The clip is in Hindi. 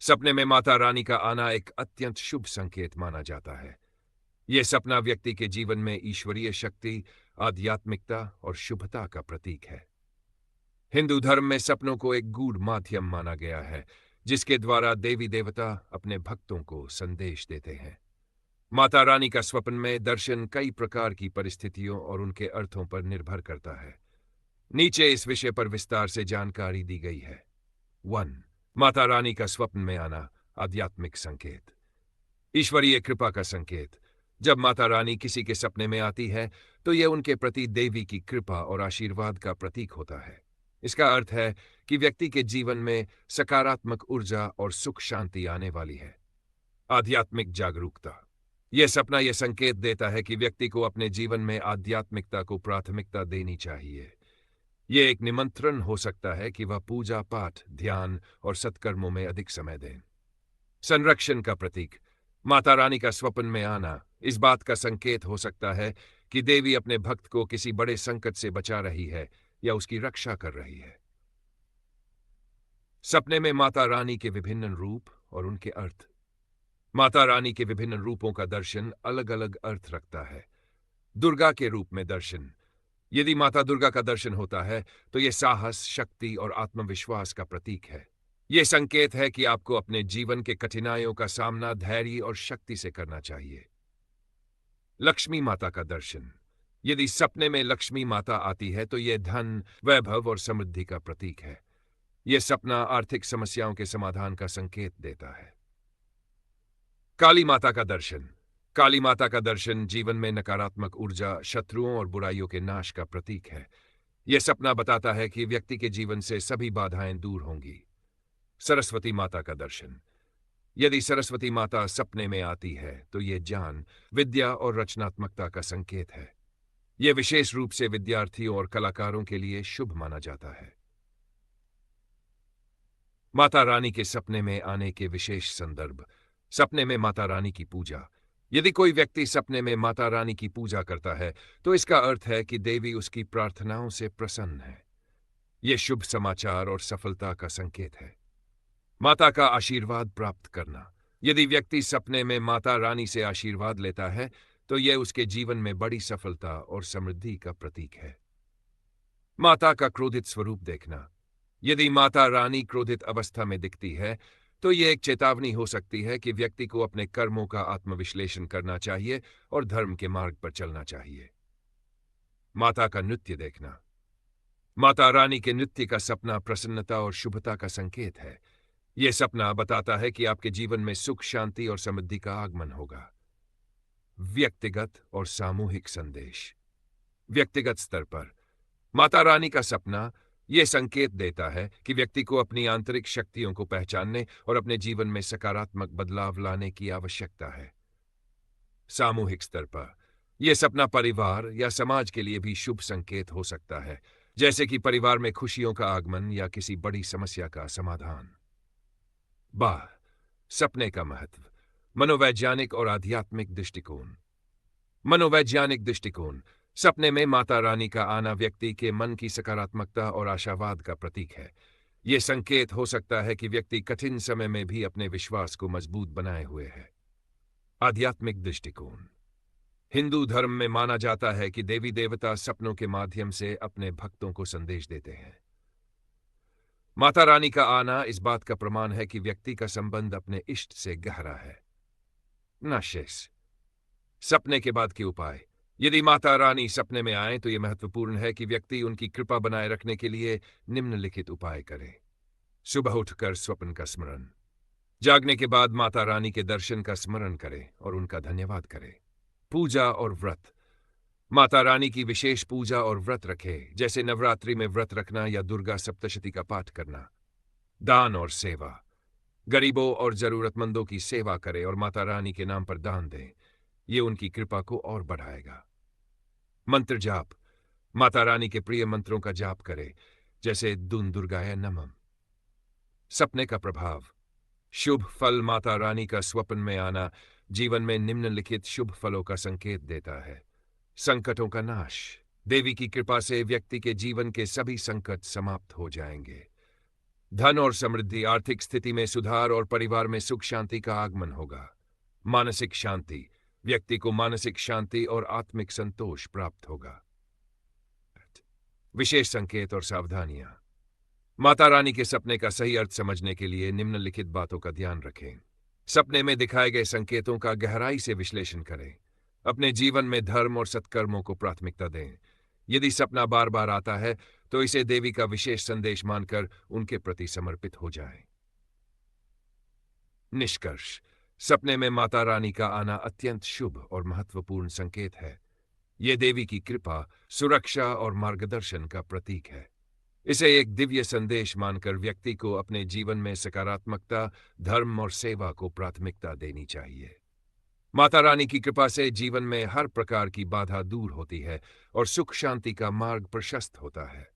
सपने में माता रानी का आना एक अत्यंत शुभ संकेत माना जाता है। यह सपना व्यक्ति के जीवन में ईश्वरीय शक्ति, आध्यात्मिकता और शुभता का प्रतीक है। हिंदू धर्म में सपनों को एक गूढ़ माध्यम माना गया है, जिसके द्वारा देवी देवता अपने भक्तों को संदेश देते हैं। माता रानी का स्वप्न में दर्शन कई प्रकार की परिस्थितियों और उनके अर्थों पर निर्भर करता है। नीचे इस विषय पर विस्तार से जानकारी दी गई है। 1. माता रानी का स्वप्न में आना, आध्यात्मिक संकेत। ईश्वरीय कृपा का संकेत। जब माता रानी किसी के सपने में आती है तो यह उनके प्रति देवी की कृपा और आशीर्वाद का प्रतीक होता है। इसका अर्थ है कि व्यक्ति के जीवन में सकारात्मक ऊर्जा और सुख शांति आने वाली है। आध्यात्मिक जागरूकता। यह सपना यह संकेत देता है कि व्यक्ति को अपने जीवन में आध्यात्मिकता को प्राथमिकता देनी चाहिए। यह एक निमंत्रण हो सकता है कि वह पूजा पाठ, ध्यान और सत्कर्मों में अधिक समय दें। संरक्षण का प्रतीक। माता रानी का स्वप्न में आना इस बात का संकेत हो सकता है कि देवी अपने भक्त को किसी बड़े संकट से बचा रही है या उसकी रक्षा कर रही है। सपने में माता रानी के विभिन्न रूप और उनके अर्थ। माता रानी के विभिन्न रूपों का दर्शन अलग अलग अर्थ रखता है। दुर्गा के रूप में दर्शन। यदि माता दुर्गा का दर्शन होता है तो यह साहस, शक्ति और आत्मविश्वास का प्रतीक है। यह संकेत है कि आपको अपने जीवन के कठिनाइयों का सामना धैर्य और शक्ति से करना चाहिए। लक्ष्मी माता का दर्शन। यदि सपने में लक्ष्मी माता आती है तो यह धन, वैभव और समृद्धि का प्रतीक है। यह सपना आर्थिक समस्याओं के समाधान का संकेत देता है। काली माता का दर्शन। काली माता का दर्शन जीवन में नकारात्मक ऊर्जा, शत्रुओं और बुराइयों के नाश का प्रतीक है। यह सपना बताता है कि व्यक्ति के जीवन से सभी बाधाएं दूर होंगी। सरस्वती माता का दर्शन। यदि सरस्वती माता सपने में आती है तो यह ज्ञान, विद्या और रचनात्मकता का संकेत है। यह विशेष रूप से विद्यार्थियों और कलाकारों के लिए शुभ माना जाता है। माता रानी के सपने में आने के विशेष संदर्भ। सपने में माता रानी की पूजा। यदि कोई व्यक्ति सपने में माता रानी की पूजा करता है तो इसका अर्थ है कि देवी उसकी प्रार्थनाओं से प्रसन्न है। यह शुभ समाचार और सफलता का संकेत है। माता का आशीर्वाद प्राप्त करना। यदि व्यक्ति सपने में माता रानी से आशीर्वाद लेता है तो यह उसके जीवन में बड़ी सफलता और समृद्धि का प्रतीक है। माता का क्रोधित स्वरूप देखना। यदि माता रानी क्रोधित अवस्था में दिखती है तो यह एक चेतावनी हो सकती है कि व्यक्ति को अपने कर्मों का आत्मविश्लेषण करना चाहिए और धर्म के मार्ग पर चलना चाहिए। माता का नृत्य देखना। माता रानी के नृत्य का सपना प्रसन्नता और शुभता का संकेत है। यह सपना बताता है कि आपके जीवन में सुख, शांति और समृद्धि का आगमन होगा। व्यक्तिगत और सामूहिक संदेश। व्यक्तिगत स्तर पर माता रानी का सपना यह संकेत देता है कि व्यक्ति को अपनी आंतरिक शक्तियों को पहचानने और अपने जीवन में सकारात्मक बदलाव लाने की आवश्यकता है। सामूहिक स्तर पर यह सपना परिवार या समाज के लिए भी शुभ संकेत हो सकता है, जैसे कि परिवार में खुशियों का आगमन या किसी बड़ी समस्या का समाधान। सपने का महत्व। मनोवैज्ञानिक और आध्यात्मिक दृष्टिकोण। मनोवैज्ञानिक दृष्टिकोण। सपने में माता रानी का आना व्यक्ति के मन की सकारात्मकता और आशावाद का प्रतीक है। यह संकेत हो सकता है कि व्यक्ति कठिन समय में भी अपने विश्वास को मजबूत बनाए हुए है। आध्यात्मिक दृष्टिकोण। हिंदू धर्म में माना जाता है कि देवी देवता सपनों के माध्यम से अपने भक्तों को संदेश देते हैं। माता रानी का आना इस बात का प्रमाण है कि व्यक्ति का संबंध अपने इष्ट से गहरा है। शेष। सपने के बाद के उपाय। यदि माता रानी सपने में आए तो यह महत्वपूर्ण है कि व्यक्ति उनकी कृपा बनाए रखने के लिए निम्नलिखित उपाय करे। सुबह उठकर स्वप्न का स्मरण। जागने के बाद माता रानी के दर्शन का स्मरण करें और उनका धन्यवाद करें। पूजा और व्रत। माता रानी की विशेष पूजा और व्रत रखें, जैसे नवरात्रि में व्रत रखना या दुर्गा सप्तशती का पाठ करना। दान और सेवा। गरीबों और जरूरतमंदों की सेवा करें और माता रानी के नाम पर दान दें। ये उनकी कृपा को और बढ़ाएगा। मंत्र जाप। माता रानी के प्रिय मंत्रों का जाप करें, जैसे दुन दुर्गाय नमः। सपने का प्रभाव। शुभ फल। माता रानी का स्वप्न में आना जीवन में निम्नलिखित शुभ फलों का संकेत देता है। संकटों का नाश। देवी की कृपा से व्यक्ति के जीवन के सभी संकट समाप्त हो जाएंगे। धन और समृद्धि, आर्थिक स्थिति में सुधार और परिवार में सुख शांति का आगमन होगा। मानसिक शांति, व्यक्ति को मानसिक शांति और आत्मिक संतोष प्राप्त होगा। विशेष संकेत और सावधानियां। माता रानी के सपने का सही अर्थ समझने के लिए निम्नलिखित बातों का ध्यान रखें। सपने में दिखाए गए संकेतों का गहराई से विश्लेषण करें। अपने जीवन में धर्म और सत्कर्मों को प्राथमिकता दें। यदि सपना बार बार आता है तो इसे देवी का विशेष संदेश मानकर उनके प्रति समर्पित हो जाएं। निष्कर्ष, सपने में माता रानी का आना अत्यंत शुभ और महत्वपूर्ण संकेत है। यह देवी की कृपा, सुरक्षा और मार्गदर्शन का प्रतीक है। इसे एक दिव्य संदेश मानकर व्यक्ति को अपने जीवन में सकारात्मकता, धर्म और सेवा को प्राथमिकता देनी चाहिए। माता रानी की कृपा से जीवन में हर प्रकार की बाधा दूर होती है और सुख शांति का मार्ग प्रशस्त होता है।